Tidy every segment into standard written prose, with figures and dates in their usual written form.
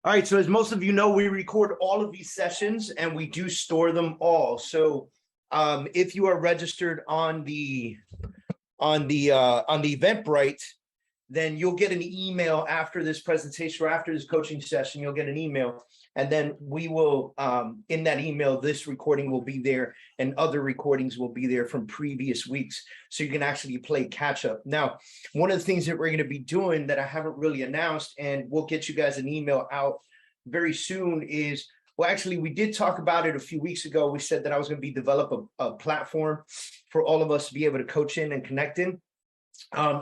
All right, so as most of you know, we record all of these sessions and we do store them all. So if you are registered on the Eventbrite, then you'll get an email after this presentation or after this coaching session. You'll get an email, and then we will in that email, this recording will be there and other recordings will be there from previous weeks, so you can actually play catch up. Now, one of the things that we're going to be doing that I haven't really announced, and we'll get you guys an email out very soon, is, well, actually, we did talk about it a few weeks ago. We said that I was going to be develop a platform for all of us to be able to coach in and connect in.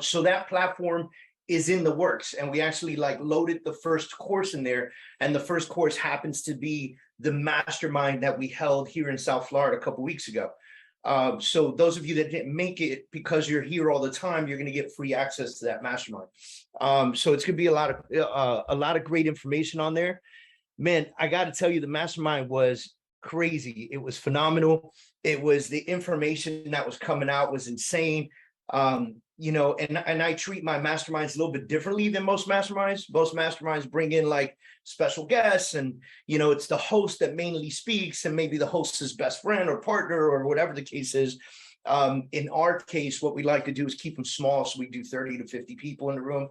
So that platform is in the works, and we actually loaded the first course in there, and the first course happens to be the mastermind that we held here in South Florida a couple weeks ago. So those of you that didn't make it because you're here all the time, you're going to get free access to that mastermind. So it's going to be a lot of great information on there. Man, I got to tell you, the mastermind was crazy. It was phenomenal. It was, the information that was coming out was insane. And I treat my masterminds a little bit differently than most masterminds. Most masterminds bring in special guests, and it's the host that mainly speaks, and maybe the host's best friend or partner or whatever the case is. In our case, what we like to do is keep them small. So we do 30 to 50 people in the room,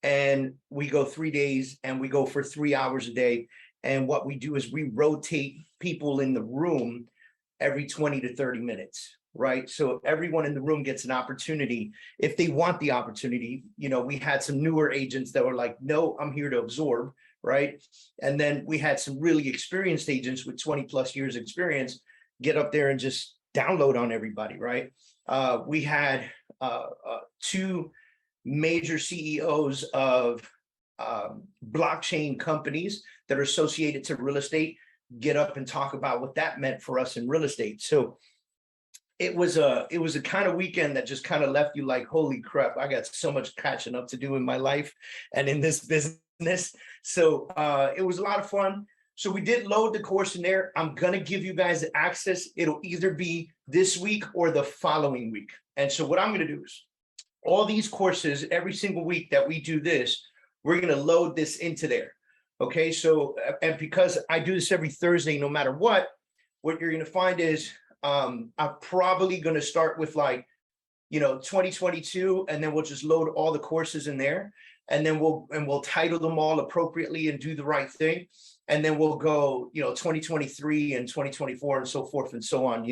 and we go 3 days and we go for 3 hours a day. And what we do is we rotate people in the room every 20 to 30 minutes. Right. So everyone in the room gets an opportunity if they want the opportunity. We had some newer agents that were like, no, I'm here to absorb. Right. And then we had some really experienced agents with 20 plus years experience get up there and just download on everybody. Right. We had two major CEOs of blockchain companies that are associated to real estate get up and talk about what that meant for us in real estate. So it was a kind of weekend that just kind of left you like, holy crap, I got so much catching up to do in my life and in this business. So it was a lot of fun. So we did load the course in there. I'm going to give you guys access. It'll either be this week or the following week. And so what I'm going to do is, all these courses, every single week that we do this, we're going to load this into there. Okay. So, and because I do this every Thursday, no matter what you're going to find is, I'm probably going to start with 2022, and then we'll just load all the courses in there, and then we'll title them all appropriately and do the right thing. And then we'll go, 2023 and 2024 and so forth and so on,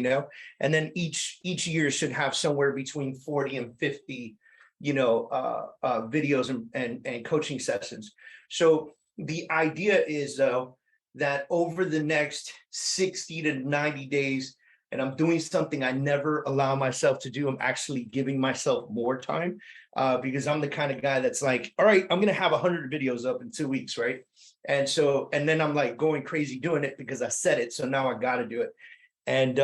and then each year should have somewhere between 40 and 50, videos and coaching sessions. So the idea is, though, that over the next 60 to 90 days, and I'm doing something I never allow myself to do, I'm actually giving myself more time, because I'm the kind of guy that's like, all right, I'm going to have 100 videos up in 2 weeks. Right. And then I'm going crazy doing it because I said it. So now I got to do it. And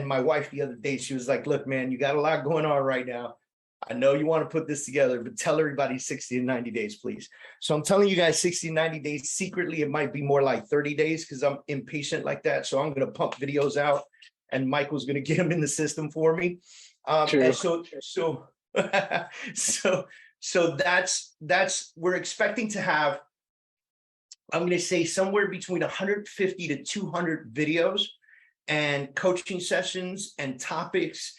my wife the other day, she was like, look, man, you got a lot going on right now. I know you want to put this together, but tell everybody 60 to 90 days, please. So I'm telling you guys 60 to 90 days. Secretly, it might be more like 30 days because I'm impatient like that. So I'm going to pump videos out, and Michael's going to get them in the system for me. And so that's we're expecting to have, I'm going to say, somewhere between 150 to 200 videos and coaching sessions and topics.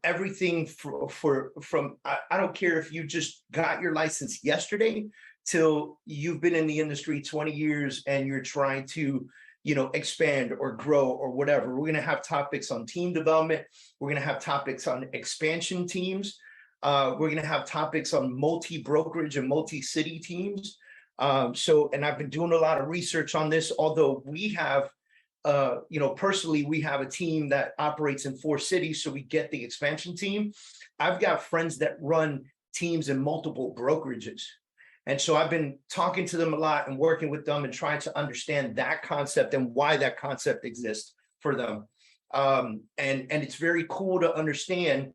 Everything from I don't care if you just got your license yesterday till you've been in the industry 20 years and you're trying to expand or grow or whatever. We're going to have topics on team development. We're going to have topics on expansion teams. We're going to have topics on multi-brokerage and multi-city teams. And I've been doing a lot of research on this, although we have, personally, we have a team that operates in 4 cities. So we get the expansion team. I've got friends that run teams in multiple brokerages. And so I've been talking to them a lot and working with them and trying to understand that concept and why that concept exists for them. And it's very cool to understand,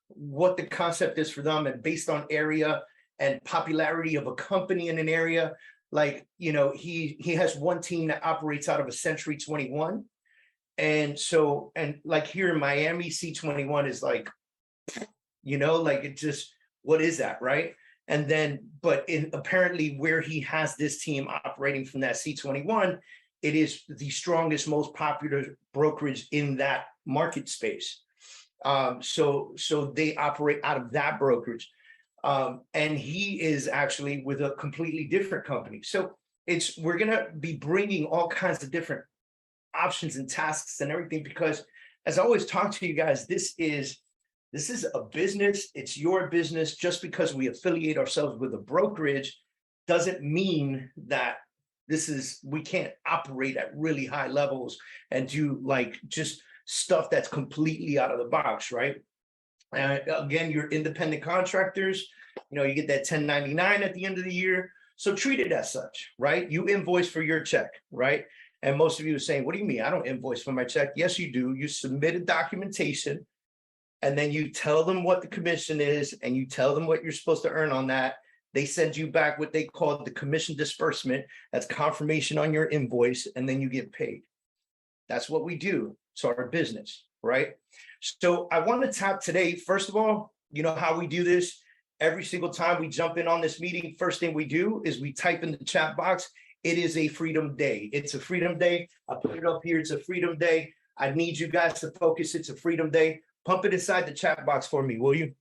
what the concept is for them, and based on area and popularity of a company in an area. He has one team that operates out of a Century 21. And so, here in Miami, C21 is it just, what is that? Right. And then, but apparently where he has this team operating from that C21, it is the strongest, most popular brokerage in that market space. So they operate out of that brokerage. And he is actually with a completely different company. So we're going to be bringing all kinds of different options and tasks and everything, because as I always talk to you guys, this is a business. It's your business. Just because we affiliate ourselves with a brokerage doesn't mean that we can't operate at really high levels and do like just stuff that's completely out of the box, right? Again, you're independent contractors, you get that 1099 at the end of the year. So treat it as such, right? You invoice for your check, right? And most of you are saying, what do you mean? I don't invoice for my check. Yes, you do. You submitted documentation, and then you tell them what the commission is, and you tell them what you're supposed to earn on that. They send you back what they call the commission disbursement. That's confirmation on your invoice, and then you get paid. That's what we do. It's our business, right? So I want to tap today, first of all, you know how we do this. Every single time we jump in on this meeting, first thing we do is we type in the chat box, it is a freedom day. It's a freedom day. I put it up here. It's a freedom day. I need you guys to focus. It's a freedom day. Pump it inside the chat box for me, will you?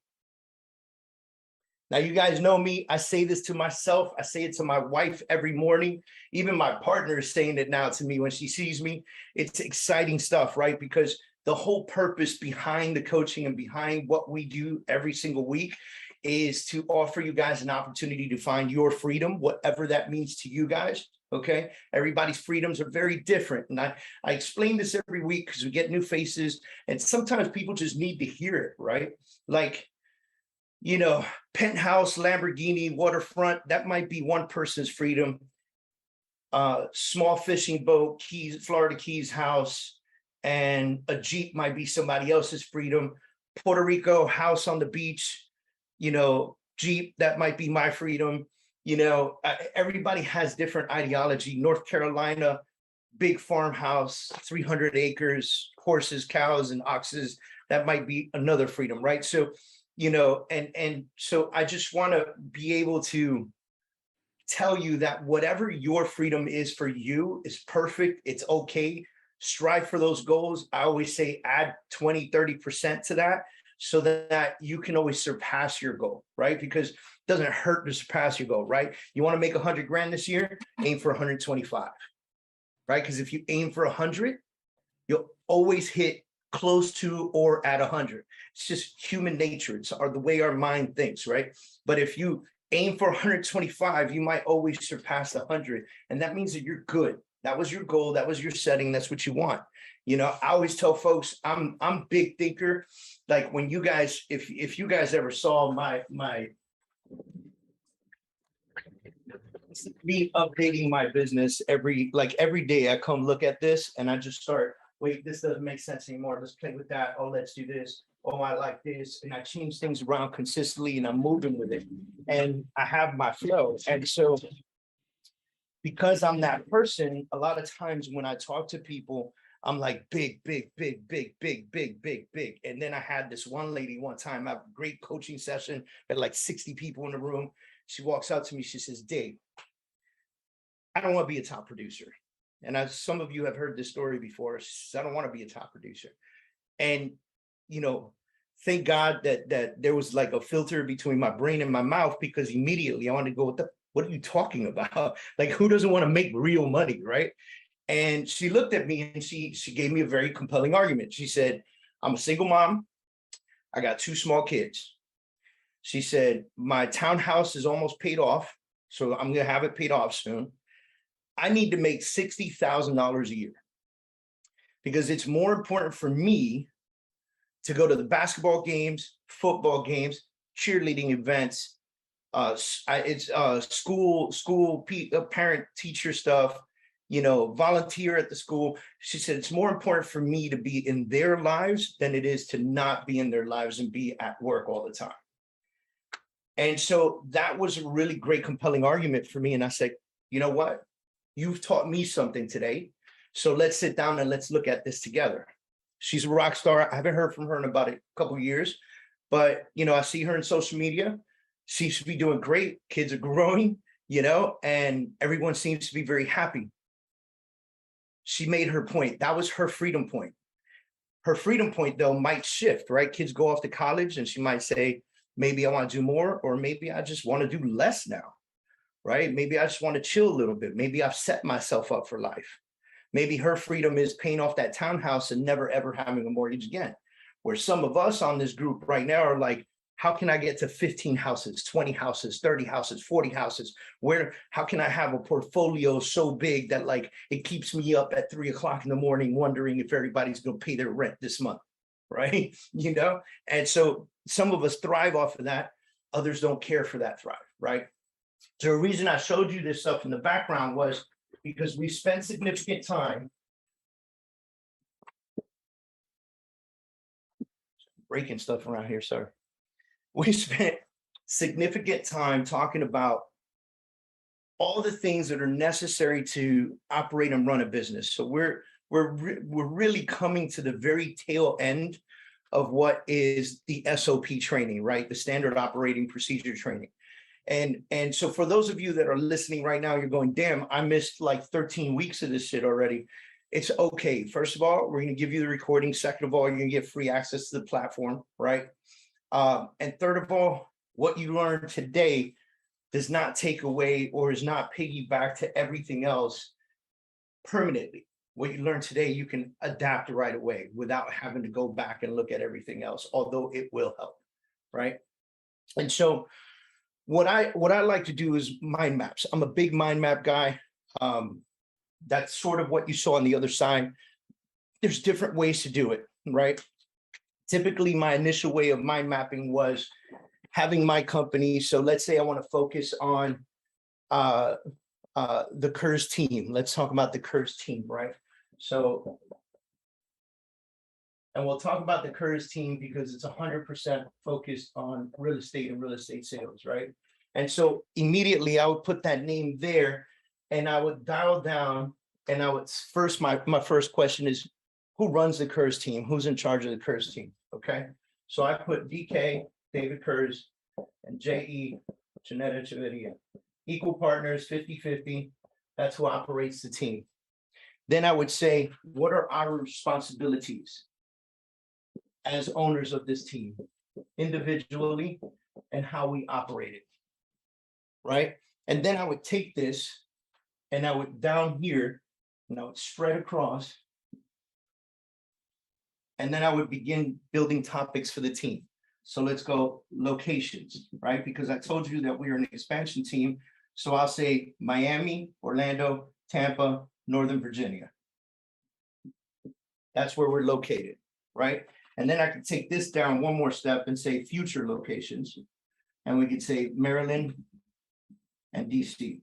Now, you guys know me. I say this to myself. I say it to my wife every morning. Even my partner is saying it now to me when she sees me. It's exciting stuff, right? Because the whole purpose behind the coaching and behind what we do every single week is to offer you guys an opportunity to find your freedom, whatever that means to you guys. Okay. Everybody's freedoms are very different. And I explain this every week because we get new faces, and sometimes people just need to hear it, right? Like, penthouse, Lamborghini, waterfront, that might be one person's freedom. Small fishing boat, Florida Keys house, and a Jeep might be somebody else's freedom. Puerto Rico, house on the beach, Jeep, that might be my freedom. Everybody has different ideology. North Carolina, big farmhouse, 300 acres, horses, cows, and oxes, that might be another freedom, right? So, and so I just want to be able to tell you that whatever your freedom is for you is perfect. It's okay. Strive for those goals. I always say add 20, 30% to that, so that you can always surpass your goal, right? Because it doesn't hurt to surpass your goal, right? You want to make 100 grand this year, aim for 125, right? Because if you aim for 100, you'll always hit close to or at 100. It's just human nature. It's the way our mind thinks, right? But if you aim for 125, you might always surpass 100. And that means that you're good. That was your goal. That was your setting. That's what you want. I always tell folks, I'm big thinker. Like when you guys, if you guys ever saw my me updating my business every day, I come look at this and I just start, wait, this doesn't make sense anymore. Let's play with that. Oh, let's do this. Oh, I like this. And I change things around consistently and I'm moving with it. And I have my flow. And so because I'm that person, a lot of times when I talk to people, I'm like big. And then I had this one lady one time, I have a great coaching session, had like 60 people in the room. She walks out to me, she says, Dave, I don't want to be a top producer. And as some of you have heard this story before, I don't want to be a top producer. And, thank God that there was like a filter between my brain and my mouth, because immediately I wanted to go, what are you talking about? Like, who doesn't want to make real money, right? And she looked at me and she gave me a very compelling argument. She said, I'm a single mom. I got 2 small kids. She said, my townhouse is almost paid off, so I'm going to have it paid off soon. I need to make $60,000 a year because it's more important for me to go to the basketball games, football games, cheerleading events, school parent teacher stuff, volunteer at the school. She said, it's more important for me to be in their lives than it is to not be in their lives and be at work all the time. And so that was a really great, compelling argument for me. And I said, you know what? You've taught me something today. So let's sit down and let's look at this together. She's a rock star. I haven't heard from her in about a couple of years, but I see her in social media. seems to be doing great. Kids are growing, and everyone seems to be very happy. She made her point. That was her freedom point. Her freedom point, though, might shift, right? Kids go off to college and she might say, maybe I want to do more, or maybe I just want to do less now, right? Maybe I just want to chill a little bit. Maybe I've set myself up for life. Maybe her freedom is paying off that townhouse and never, ever having a mortgage again. Where some of us on this group right now are like, how can I get to 15 houses, 20 houses, 30 houses, 40 houses? How can I have a portfolio so big that like it keeps me up at 3 o'clock in the morning wondering if everybody's going to pay their rent this month, right? And so some of us thrive off of that. Others don't care for that thrive, right? So the reason I showed you this stuff in the background was because we spent significant time breaking stuff around here, sorry. We spent significant time talking about all the things that are necessary to operate and run a business. So we're really coming to the very tail end of what is the SOP training, right? The standard operating procedure training. And so for those of you that are listening right now, you're going, damn, I missed like 13 weeks of this shit already. It's okay. First of all, we're going to give you the recording. Second of all, you're going to get free access to the platform, right? And third of all, what you learned today does not take away or is not piggyback to everything else permanently. What you learned today, you can adapt right away without having to go back and look at everything else, although it will help, right? And so what I like to do is mind maps. I'm a big mind map guy. That's sort of what you saw on the other side. There's different ways to do it, right? Typically, my initial way of mind mapping was having my company. So let's say I want to focus on the KERS team. Let's talk about the KERS team, right? So, and we'll talk about the KERS team because it's 100% focused on real estate and real estate sales, right? And so immediately I would put that name there and I would dial down and I would first, my first question is, who runs the KERS team? Who's in charge of the KERS team? Okay. So I put DK, David KERS, and JE, Janetta Chavidia. Equal partners, 50-50. That's who operates the team. Then I would say, what are our responsibilities as owners of this team, individually, and how we operate it, right? And then I would take this and I would down here, and I would spread across, and then I would begin building topics for the team. So let's go locations, right? Because I told you that we are an expansion team. So I'll say Miami, Orlando, Tampa, Northern Virginia. That's where we're located, right? And then I could take this down one more step and say future locations. And we could say Maryland and DC,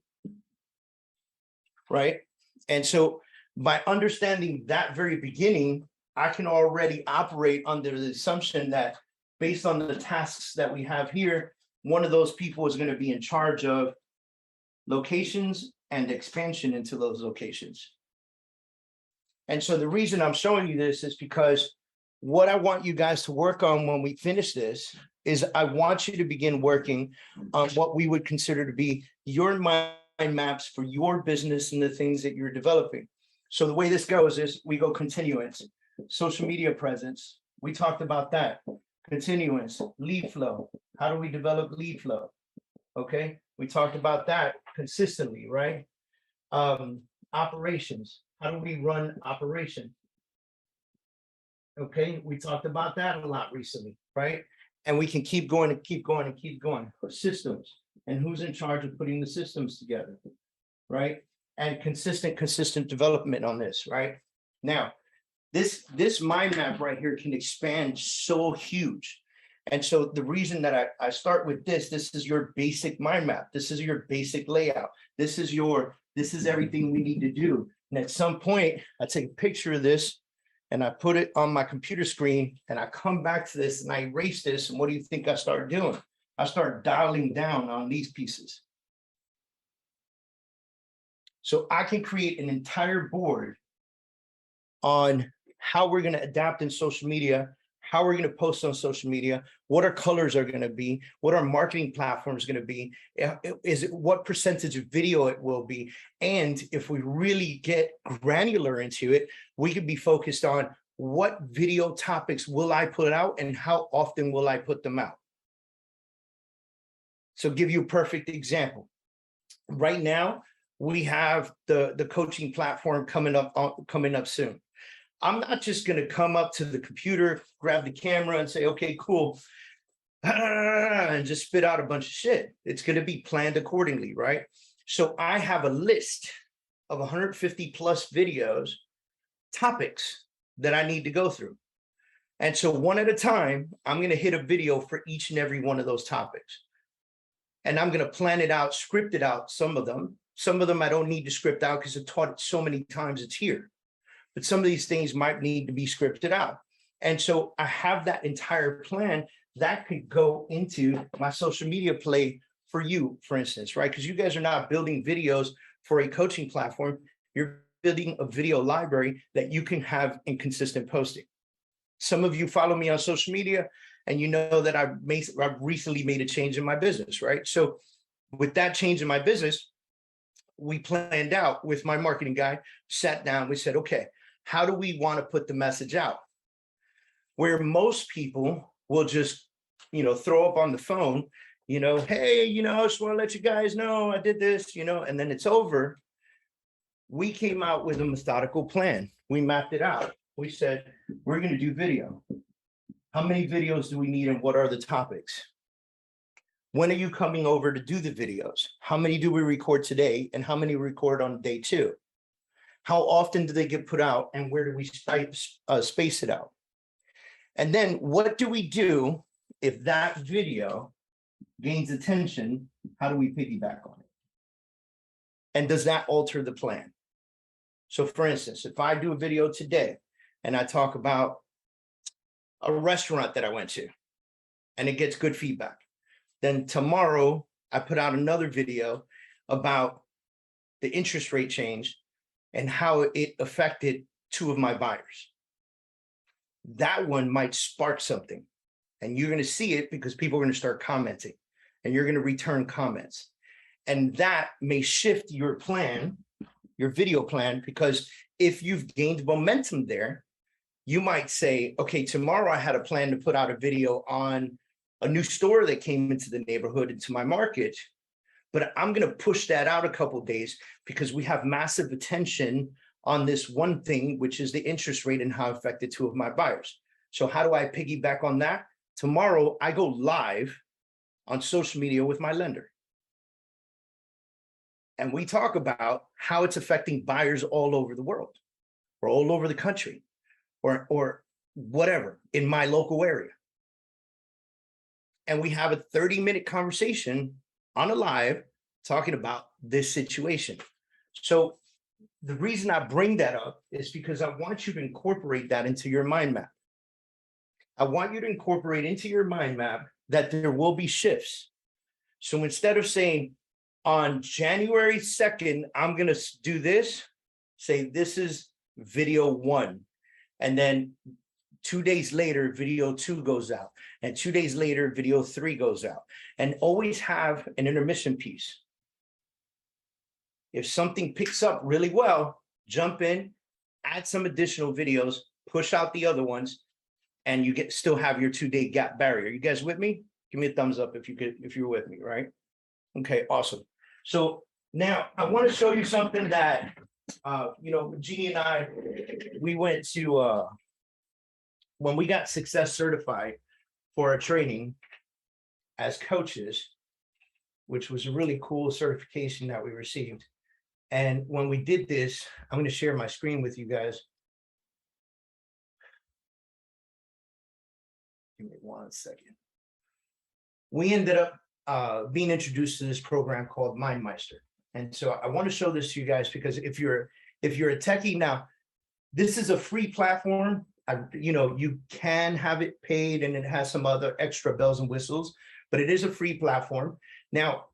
right? And so by understanding that very beginning, I can already operate under the assumption that based on the tasks that we have here, one of those people is going to be in charge of locations and expansion into those locations. And so the reason I'm showing you this is because what I want you guys to work on when we finish this is I want you to begin working on what we would consider to be your mind maps for your business and the things that you're developing. So the way this goes is we go continuance. Social media presence, we talked about that. Continuance, lead flow. How do we develop lead flow? Okay, we talked about that consistently, right? Operations, how do we run operation? Okay, we talked about that a lot recently, right? And we can keep going and keep going and keep going. Systems, and who's in charge of putting the systems together, right? And consistent development on this, right? Now, this mind map right here can expand so huge. And so the reason that I start with this is your basic mind map. This is your basic layout. This is everything we need to do. And at some point, I take a picture of this and I put it on my computer screen and I come back to this and I erase this. And what do you think I start doing? I start dialing down on these pieces. So I can create an entire board on how we're going to adapt in social media, how we're going to post on social media, what our colors are going to be, what our marketing platform is going to be, is it what percentage of video it will be. And if we really get granular into it, we could be focused on what video topics will I put out and how often will I put them out. So give you a perfect example. Right now, we have the coaching platform coming up soon. I'm not just going to come up to the computer, grab the camera and say, okay, cool, and just spit out a bunch of shit. It's going to be planned accordingly, right? So I have a list of 150 plus videos, topics that I need to go through. And so one at a time, I'm going to hit a video for each and every one of those topics. And I'm going to plan it out, script it out, some of them. Some of them I don't need to script out because I've taught it so many times it's here. But some of these things might need to be scripted out. And so I have that entire plan that could go into my social media play for you, for instance, right? Because you guys are not building videos for a coaching platform. You're building a video library that you can have in consistent posting. Some of you follow me on social media and you know that I've recently made a change in my business, right? So with that change in my business, we planned out with my marketing guy, sat down, we said, okay, how do we want to put the message out? Where most people will just, throw up on the phone, hey, I just want to let you guys know I did this, and then it's over. We came out with a methodical plan. We mapped it out. We said, we're going to do video. How many videos do we need and what are the topics? When are you coming over to do the videos? How many do we record today and how many record on day 2? How often do they get put out and where do we space it out? And then what do we do if that video gains attention? How do we piggyback on it? And does that alter the plan? So for instance, if I do a video today and I talk about a restaurant that I went to and it gets good feedback, then tomorrow I put out another video about the interest rate change and how it affected 2 of my buyers. That one might spark something and you're going to see it because people are going to start commenting and you're going to return comments. And that may shift your plan, your video plan, because if you've gained momentum there, you might say, okay, tomorrow I had a plan to put out a video on a new store that came into the neighborhood, into my market, but I'm going to push that out a couple of days because we have massive attention on this one thing, which is the interest rate and how it affected 2 of my buyers. So how do I piggyback on that? Tomorrow, I go live on social media with my lender. And we talk about how it's affecting buyers all over the world or all over the country or whatever in my local area. And we have a 30-minute conversation on a live talking about this situation. So the reason I bring that up is because I want you to incorporate that into your mind map. I want you to incorporate into your mind map that there will be shifts. So instead of saying on January 2nd, I'm going to do this, say this is video 1. And then 2 days later, video 2 goes out. And 2 days later, video 3 goes out. And always have an intermission piece. If something picks up really well, jump in, add some additional videos, push out the other ones, and you still have your 2-day gap barrier. You guys with me? Give me a thumbs up if you're with me, right? Okay, awesome. So now I want to show you something that, Jeannie and I, we went to, when we got Success Certified for our training as coaches, which was a really cool certification that we received. And when we did this, I'm going to share my screen with you guys. Give me 1 second. We ended up being introduced to this program called MindMeister. And so I want to show this to you guys because if you're a techie now, this is a free platform. You can have it paid and it has some other extra bells and whistles, but it is a free platform. Now,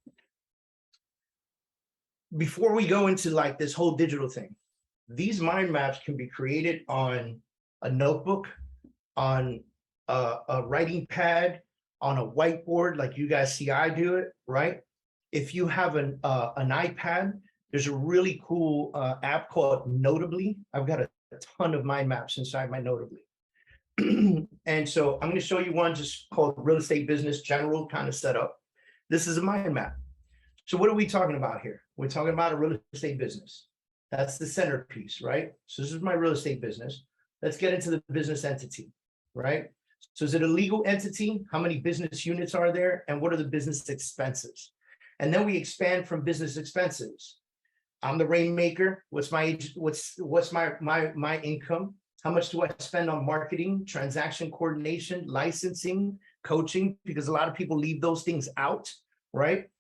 before we go into like this whole digital thing, these mind maps can be created on a notebook, on a writing pad on a whiteboard, like you guys see I do it, right? If you have an iPad, there's a really cool app called Notably. I've got a ton of mind maps inside my Notably. And so I'm going to show you one just called Real Estate Business General kind of setup. This is a mind map. So what are we talking about here? We're talking about a real estate business. That's the centerpiece, right? So this is my real estate business. Let's get into the business entity, right? So is it a legal entity? How many business units are there? And what are the business expenses? And then we expand from business expenses. I'm the rainmaker. What's my my income? How much do I spend on marketing, transaction coordination, licensing, coaching? Because a lot of people leave those things out, right?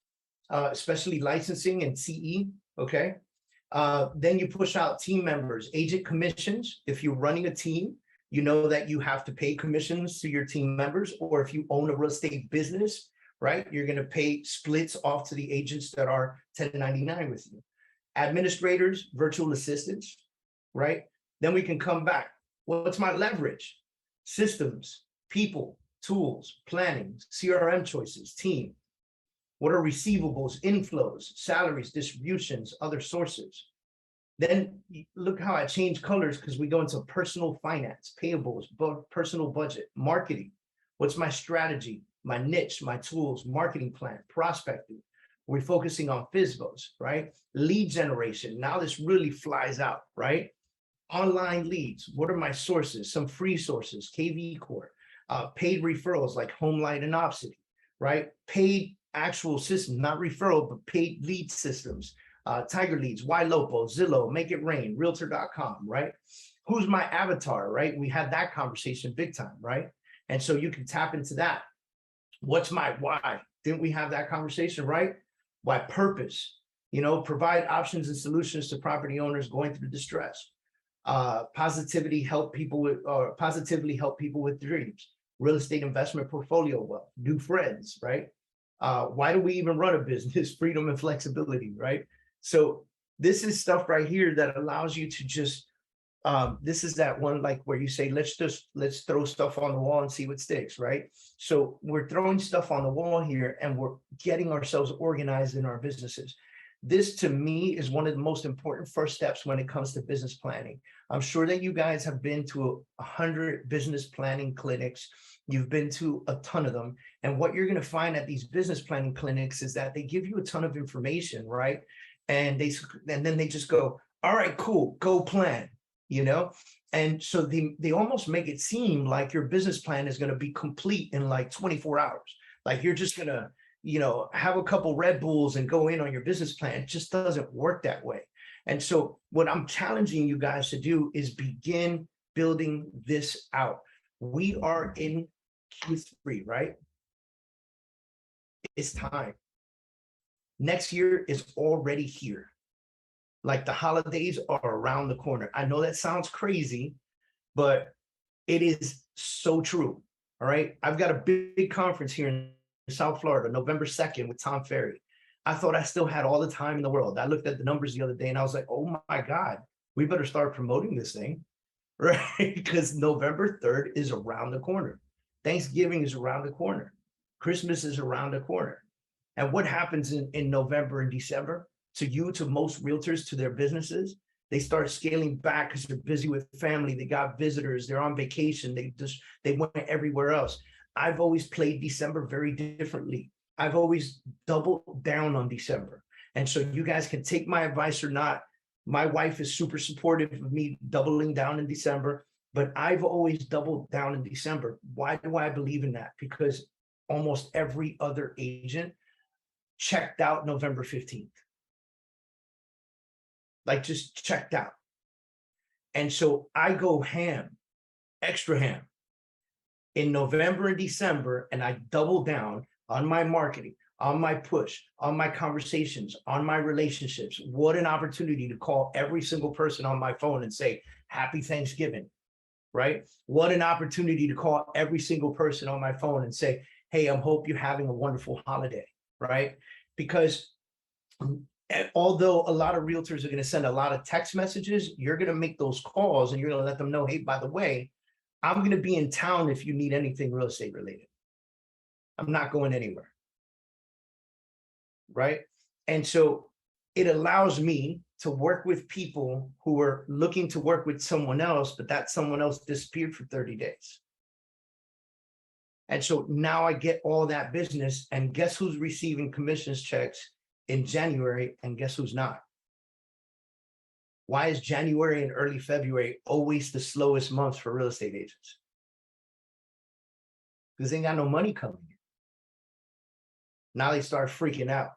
Especially licensing and CE, okay? Then you push out team members, agent commissions. If you're running a team, you know that you have to pay commissions to your team members, or if you own a real estate business, right? You're gonna pay splits off to the agents that are 1099 with you. Administrators, virtual assistants, right? Then we can come back. What's my leverage? Systems, people, tools, planning, CRM choices, team. What are receivables, inflows, salaries, distributions, other sources? Then look how I change colors because we go into personal finance, payables, personal budget, marketing. What's my strategy, my niche, my tools, marketing plan, prospecting. We're focusing on FSBOs, right? Lead generation. Now this really flies out, right? Online leads. What are my sources? Some free sources, KV Core, paid referrals like HomeLight and Opcity, right? Paid actual systems, not referral, but paid lead systems. Tiger Leads, YLopo, Zillow, Make It Rain, Realtor.com, right? Who's my avatar, right? We had that conversation big time, right? And so you can tap into that. What's my why? Didn't we have that conversation, right? Why purpose? You know, provide options and solutions to property owners going through distress. Positively help people with dreams. Real estate investment portfolio wealth. New friends, right? Why do we even run a business? Freedom and flexibility, right? So this is stuff right here that allows you to just, this is that one like where you say, let's throw stuff on the wall and see what sticks, right? So we're throwing stuff on the wall here and we're getting ourselves organized in our businesses. This to me is one of the most important first steps when it comes to business planning. I'm sure that you guys have been to 100 business planning clinics. You've been to a ton of them. And what you're going to find at these business planning clinics is that they give you a ton of information, right? And then they just go, all right, cool, go plan, you know? And so they almost make it seem like your business plan is going to be complete in like 24 hours. Like you're just going to, you know, have a couple Red Bulls and go in on your business plan. It just doesn't work that way. And so what I'm challenging you guys to do is begin building this out. We are in Q3, right? It's time. Next year is already here. Like the holidays are around the corner. I know that sounds crazy, but it is so true. All right. I've got a big conference here in South Florida, November 2nd with Tom Ferry. I thought I still had all the time in the world. I looked at the numbers the other day and I was like, oh my God, we better start promoting this thing, right? Because November 3rd is around the corner. Thanksgiving is around the corner. Christmas is around the corner. And what happens in November and December to most realtors, to their businesses? They start scaling back because they're busy with family. They got visitors. They're on vacation. They went everywhere else. I've always played December very differently. I've always doubled down on December. And so you guys can take my advice or not. My wife is super supportive of me doubling down in December, but I've always doubled down in December. Why do I believe in that? Because almost every other agent checked out November 15th. Like just checked out. And so I go ham, extra ham in November and December, and I double down on my marketing, on my push, on my conversations, on my relationships. What an opportunity to call every single person on my phone and say, Happy Thanksgiving, right? What an opportunity to call every single person on my phone and say, hey, I hope you're having a wonderful holiday, right? Because although a lot of realtors are going to send a lot of text messages, you're going to make those calls and you're going to let them know, hey, by the way, I'm going to be in town if you need anything real estate related. I'm not going anywhere. Right. And so it allows me to work with people who are looking to work with someone else, but that someone else disappeared for 30 days. And so now I get all that business, and guess who's receiving commissions checks in January, and guess who's not? Why is January and early February always the slowest months for real estate agents? Because they ain't got no money coming in. Now they start freaking out.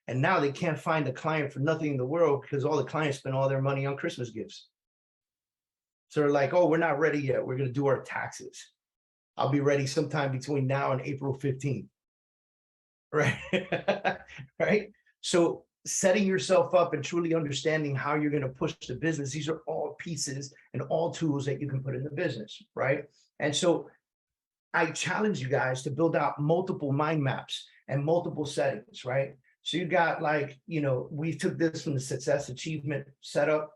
And now they can't find a client for nothing in the world because all the clients spend all their money on Christmas gifts. So they're like, oh, we're not ready yet. We're going to do our taxes. I'll be ready sometime between now and April 15th. Right. Right. So setting yourself up and truly understanding how you're going to push the business. These are all pieces and all tools that you can put in the business. Right. And so I challenge you guys to build out multiple mind maps and multiple settings. Right. So you got like, we took this from the success achievement setup,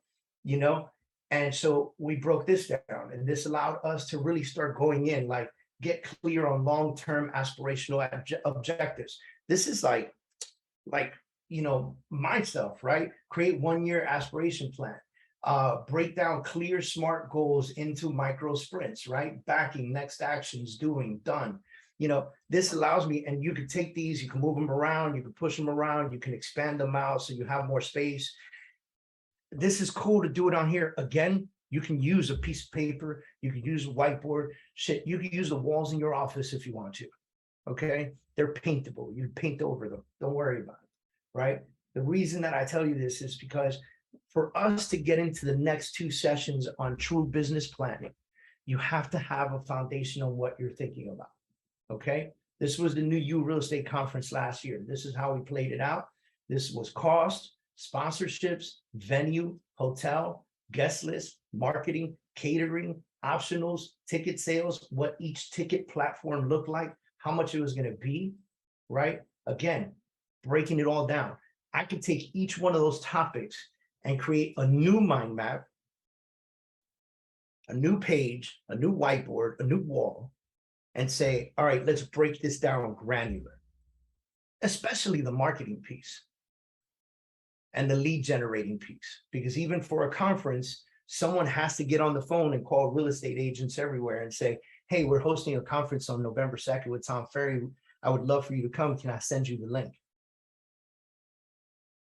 and so we broke this down, and this allowed us to really start going in, like get clear on long-term aspirational objectives. This is like, my stuff, right? Create 1-year aspiration plan, break down clear, smart goals into micro sprints, right? Backing, next actions, doing, done. This allows me, and you can take these, you can move them around, you can push them around, you can expand them out so you have more space. This is cool to do it on here. Again, you can use a piece of paper, you can use a whiteboard, shit, you can use the walls in your office if you want to. Okay, they're paintable, you paint over them, don't worry about it, right? The reason that I tell you this is because for us to get into the next 2 sessions on true business planning, you have to have a foundation on what you're thinking about. Okay, this was the New You Real Estate Conference last year. This is how we played it out. This was cost, sponsorships, venue, hotel, guest list, marketing, catering, optionals, ticket sales, what each ticket platform looked like, how much it was going to be, right? Again, breaking it all down. I could take each one of those topics and create a new mind map, a new page, a new whiteboard, a new wall, and say, all right, let's break this down granular, especially the marketing piece and the lead generating piece. Because even for a conference, someone has to get on the phone and call real estate agents everywhere and say, hey, we're hosting a conference on November 2nd with Tom Ferry. I would love for you to come. Can I send you the link?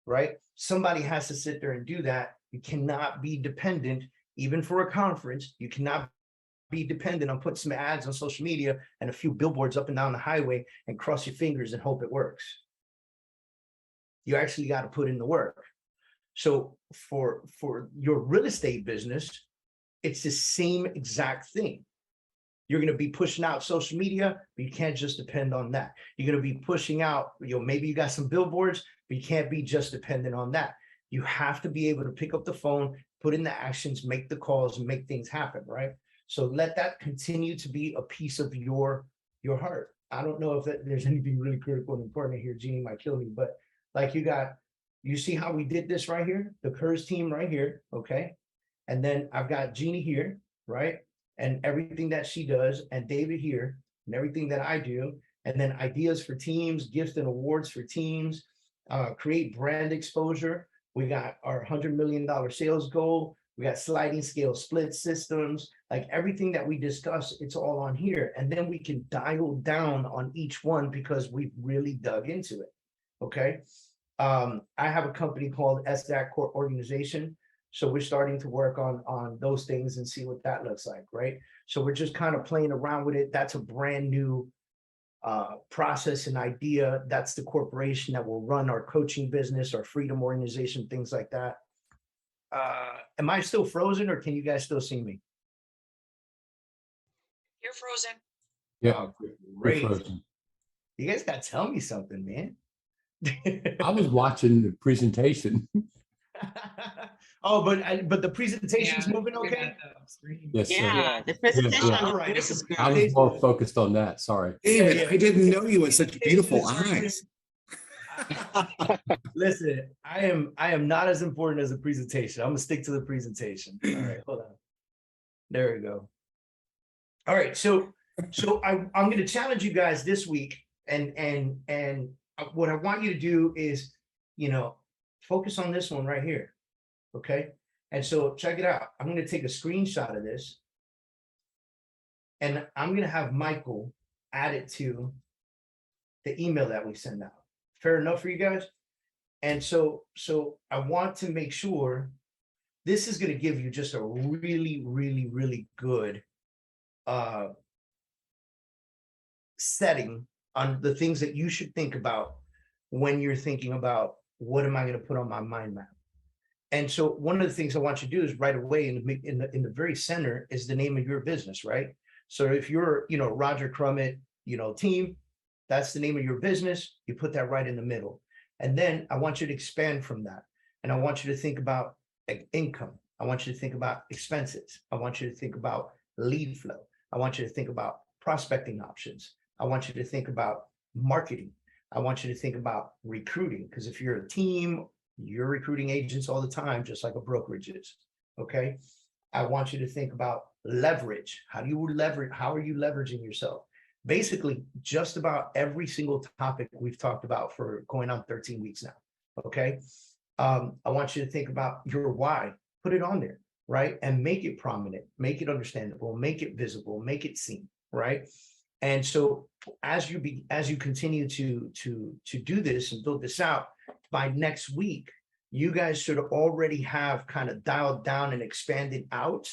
Right? Somebody has to sit there and do that. You cannot be dependent, even for a conference, you cannot be dependent on putting some ads on social media and a few billboards up and down the highway and cross your fingers and hope it works. You actually got to put in the work. So for your real estate business, it's the same exact thing. You're going to be pushing out social media, but you can't just depend on that. You're going to be pushing out, maybe you got some billboards, but you can't be just dependent on that. You have to be able to pick up the phone, put in the actions, make the calls, and make things happen, right? So let that continue to be a piece of your heart. I don't know if there's anything really critical and important here. Jeannie might kill me, but like you see how we did this right here? The Kurz team right here, okay? And then I've got Jeannie here, right? And everything that she does, and David here, and everything that I do, and then ideas for teams, gifts and awards for teams, create brand exposure. We got our $100 million sales goal. We got sliding scale split systems, like everything that we discuss, it's all on here. And then we can dial down on each one because we've really dug into it. Okay. I have a company called SDAC Corp Organization. So we're starting to work on those things and see what that looks like, right? So we're just kind of playing around with it. That's a brand new process and idea. That's the corporation that will run our coaching business, our freedom organization, things like that. Am I still frozen, or can you guys still see me? You're frozen. Yeah, Oh, great. great. You guys got to tell me something, man. I was watching the presentation. Oh, but the presentation's moving okay? Yes, sir. Yeah, the presentation Yeah. on All right. this is good. I was more focused on that. Sorry. David, Yeah. I didn't know you had such beautiful eyes. Listen, I am not as important as the presentation. I'm gonna stick to the presentation. All right, hold on. There we go. All right, so I'm going to challenge you guys this week, and what I want you to do is, focus on this one right here, okay? And so check it out. I'm going to take a screenshot of this, and I'm going to have Michael add it to the email that we send out. Fair enough for you guys? And so I want to make sure this is going to give you just a really, really, really good setting on the things that you should think about when you're thinking about what am I going to put on my mind map. And so one of the things I want you to do is right away in the very center is the name of your business, right? So if you're, Roger Crummett, team, that's the name of your business. You put that right in the middle. And then I want you to expand from that. And I want you to think about income. I want you to think about expenses. I want you to think about lead flow. I want you to think about prospecting options. I want you to think about marketing. I want you to think about recruiting, because if you're a team, you're recruiting agents all the time, just like a brokerage is. Okay. I want you to think about leverage. How are you leveraging yourself? Basically, just about every single topic we've talked about for going on 13 weeks now. Okay. I want you to think about your why, put it on there, right? And make it prominent, make it understandable, make it visible, make it seen, right? And so as you continue to do this and build this out, by next week, you guys should already have kind of dialed down and expanded out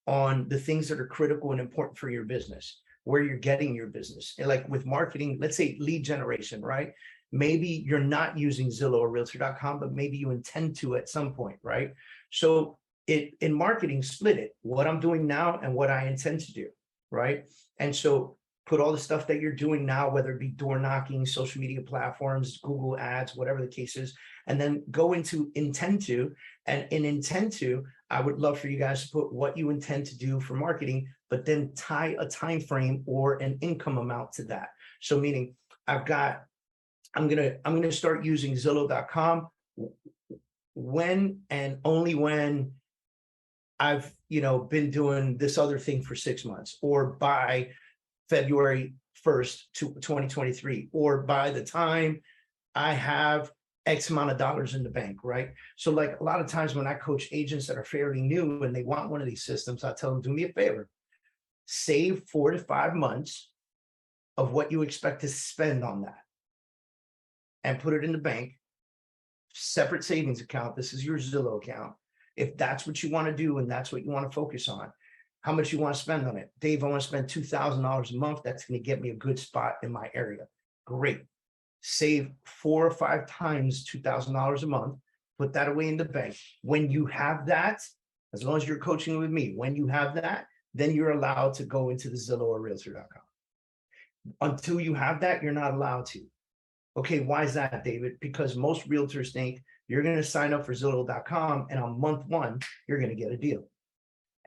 on the things that are critical and important for your business, where you're getting your business. And like with marketing, let's say lead generation, right? Maybe you're not using Zillow or Realtor.com, but maybe you intend to at some point, right? So in marketing, split it, what I'm doing now and what I intend to do, right? And so put all the stuff that you're doing now, whether it be door knocking, social media platforms, Google ads, whatever the case is, and then go into intend to. And in intend to, I would love for you guys to put what you intend to do for marketing, but then tie a time frame or an income amount to that. So meaning I'm gonna start using Zillow.com when and only when I've been doing this other thing for 6 months, or by February 1st, 2023, or by the time I have X amount of dollars in the bank, right? So like a lot of times when I coach agents that are fairly new and they want one of these systems, I tell them, do me a favor, save 4 to 5 months of what you expect to spend on that and put it in the bank, separate savings account. This is your Zillow account. If that's what you want to do and that's what you want to focus on, how much you want to spend on it. Dave, I want to spend $2,000 a month. That's going to get me a good spot in my area. Great. Save 4 or 5 times $2,000 a month. Put that away in the bank. When you have that, as long as you're coaching with me, when you have that, then you're allowed to go into the Zillow or Realtor.com. Until you have that, you're not allowed to. Okay, why is that, David? Because most realtors think you're going to sign up for Zillow.com and on month 1, you're going to get a deal.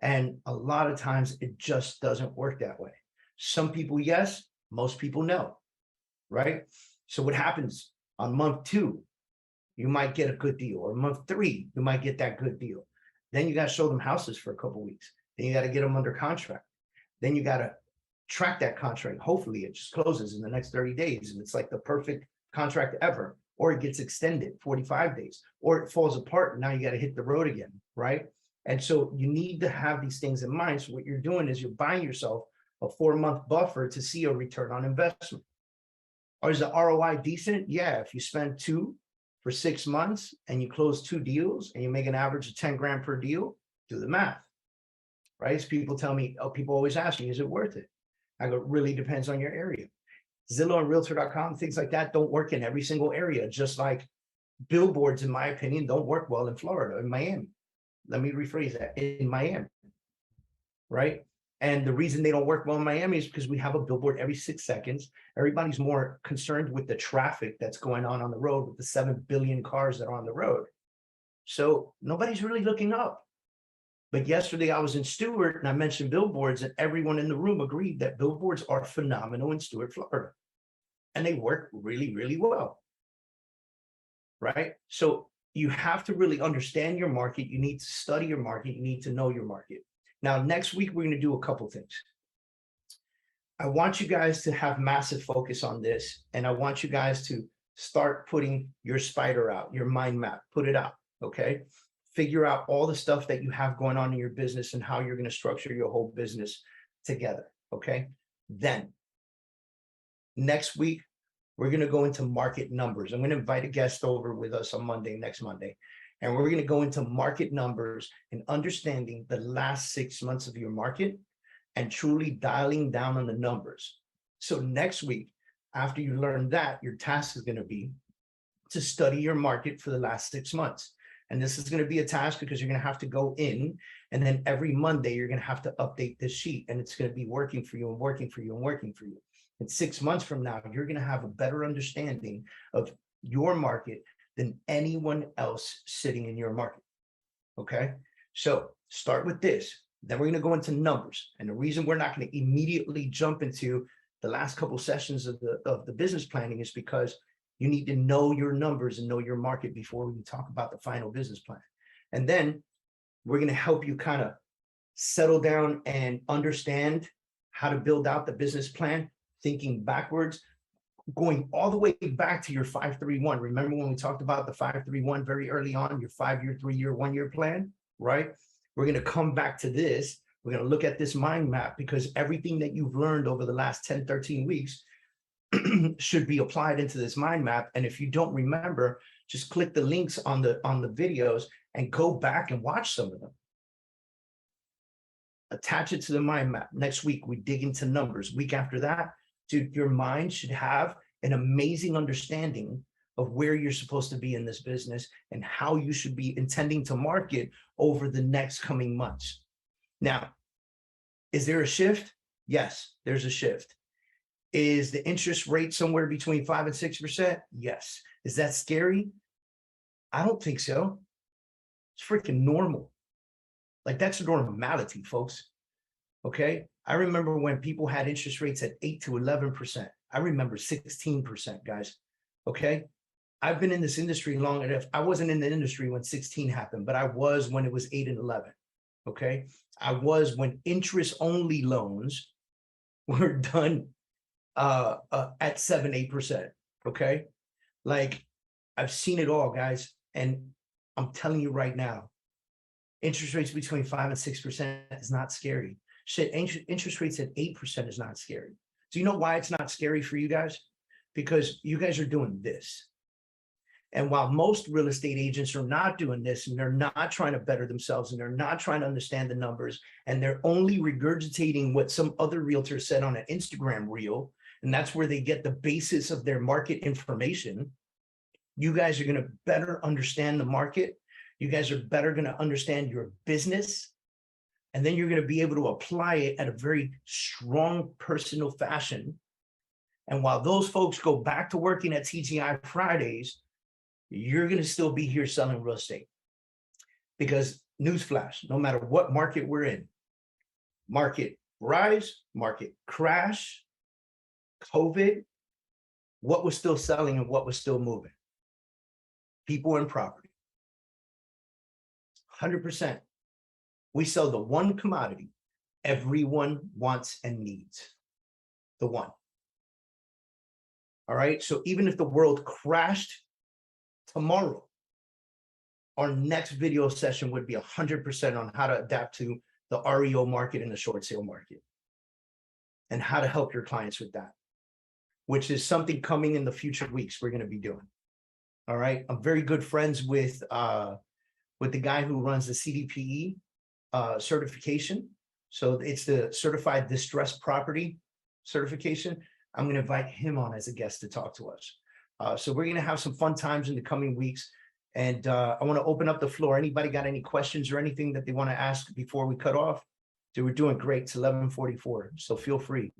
And a lot of times it just doesn't work that way. Some people, yes, most people no, right? So what happens on month 2, you might get a good deal, or month 3, you might get that good deal. Then you got to show them houses for a couple of weeks. Then you got to get them under contract. Then you got to track that contract. Hopefully it just closes in the next 30 days. And it's like the perfect contract ever, or it gets extended 45 days, or it falls apart. And now you got to hit the road again, right? And so you need to have these things in mind. So what you're doing is you're buying yourself a 4-month buffer to see a return on investment. Or is the ROI decent? Yeah, if you spend 2 for 6 months and you close 2 deals and you make an average of 10 grand per deal, do the math, right? So people tell me, people always ask me, is it worth it? I go, really depends on your area. Zillow and Realtor.com, things like that don't work in every single area, just like billboards, in my opinion, don't work well in Florida, in Miami. Let me rephrase that, in Miami, right? And the reason they don't work well in Miami is because we have a billboard every 6 seconds. Everybody's more concerned with the traffic that's going on the road, with the 7 billion cars that are on the road. So nobody's really looking up. But yesterday I was in Stewart and I mentioned billboards, and everyone in the room agreed that billboards are phenomenal in Stewart, Florida. And they work really, really well, right? So you have to really understand your market. You need to study your market. You need to know your market. Now, next week, we're going to do a couple things. I want you guys to have massive focus on this, and I want you guys to start putting your spider out, your mind map, put it out, okay? Figure out all the stuff that you have going on in your business and how you're going to structure your whole business together, okay? Then next week, we're going to go into market numbers. I'm going to invite a guest over with us on Monday, next Monday, and we're going to go into market numbers and understanding the last 6 months of your market and truly dialing down on the numbers. So next week, after you learn that, your task is going to be to study your market for the last 6 months. And this is going to be a task because you're going to have to go in, and then every Monday, you're going to have to update this sheet, and it's going to be working for you and working for you and working for you. And 6 months from now, you're going to have a better understanding of your market than anyone else sitting in your market. Okay. So start with this. Then we're going to go into numbers. And the reason we're not going to immediately jump into the last couple sessions of the business planning is because you need to know your numbers and know your market before we can talk about the final business plan. And then we're going to help you kind of settle down and understand how to build out the business plan, thinking backwards, going all the way back to your 5-3-1. Remember when we talked about the 5-3-1 very early on, your 5-year, 3-year, 1-year plan, right? We're going to come back to this. We're going to look at this mind map because everything that you've learned over the last 10, 13 weeks should be applied into this mind map. And if you don't remember, just click the links on the videos and go back and watch some of them. Attach it to the mind map. Next week, we dig into numbers. Week after that, dude, your mind should have an amazing understanding of where you're supposed to be in this business and how you should be intending to market over the next coming months. Now, is there a shift? Yes, there's a shift. Is the interest rate somewhere between 5 and 6%? Yes. Is that scary? I don't think so. It's freaking normal. Like that's a normality, folks. Okay. I remember when people had interest rates at 8 to 11%. I remember 16%, guys. Okay. I've been in this industry long enough. I wasn't in the industry when 16 happened, but I was when it was 8 and 11. Okay. I was when interest only loans were done at 7-8%. Okay. Like I've seen it all, guys. And I'm telling you right now, interest rates between 5 and 6% is not scary. Shit, interest rates at 8% is not scary. Do you know why it's not scary for you guys? Because you guys are doing this. And while most real estate agents are not doing this and they're not trying to better themselves and they're not trying to understand the numbers and they're only regurgitating what some other realtor said on an Instagram reel, and that's where they get the basis of their market information, you guys are going to better understand the market. You guys are better going to understand your business. And then you're going to be able to apply it at a very strong personal fashion. And while those folks go back to working at TGI Fridays, you're going to still be here selling real estate. Because newsflash, no matter what market we're in, market rise, market crash, COVID, what was still selling and what was still moving? People and property. 100%. We sell the one commodity everyone wants and needs. The one. All right. So even if the world crashed tomorrow, our next video session would be 100% on how to adapt to the REO market and the short sale market and how to help your clients with that, which is something coming in the future weeks we're going to be doing. All right. I'm very good friends with the guy who runs the CDPE certification. So it's the Certified Distressed Property certification. I'm going to invite him on as a guest to talk to us. So we're going to have some fun times in the coming weeks. And I want to open up the floor. Anybody got any questions or anything that they want to ask before we cut off? Dude, we're doing great. It's 11:44, so feel free.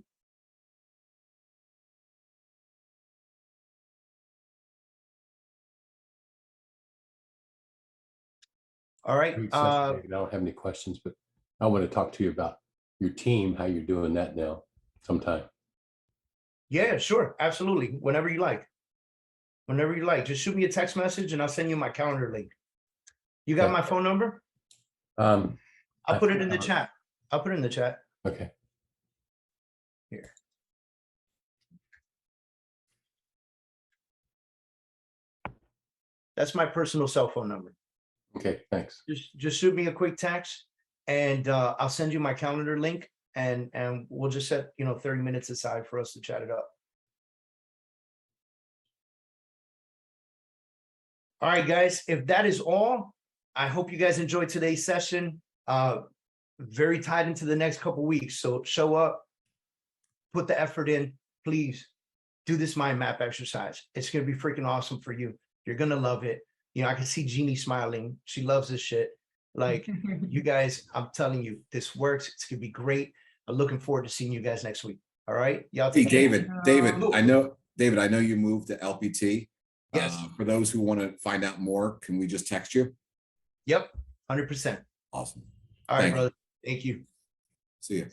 All right. Great session, David. I don't have any questions, but I want to talk to you about your team, how you're doing that now sometime. Yeah, sure. Absolutely. Whenever you like. Whenever you like. Just shoot me a text message and I'll send you my calendar link. You got my phone number? I'll put it in the chat. I'll put it in the chat. Okay. Here. That's my personal cell phone number. Okay, thanks. Just shoot me a quick text and I'll send you my calendar link and we'll just set, 30 minutes aside for us to chat it up. All right, guys, if that is all, I hope you guys enjoyed today's session. Very tied into the next couple weeks. So show up, put the effort in, please do this mind map exercise. It's going to be freaking awesome for you. You're going to love it. I can see Jeannie smiling. She loves this shit. Like, you guys, I'm telling you, this works. It's going to be great. I'm looking forward to seeing you guys next week. All right. Y'all Hey, take care. David, I know you moved to LPT. Yes. For those who want to find out more, can we just text you? Yep. 100%. Awesome. All right, Thank you. brother. Thank you. See you.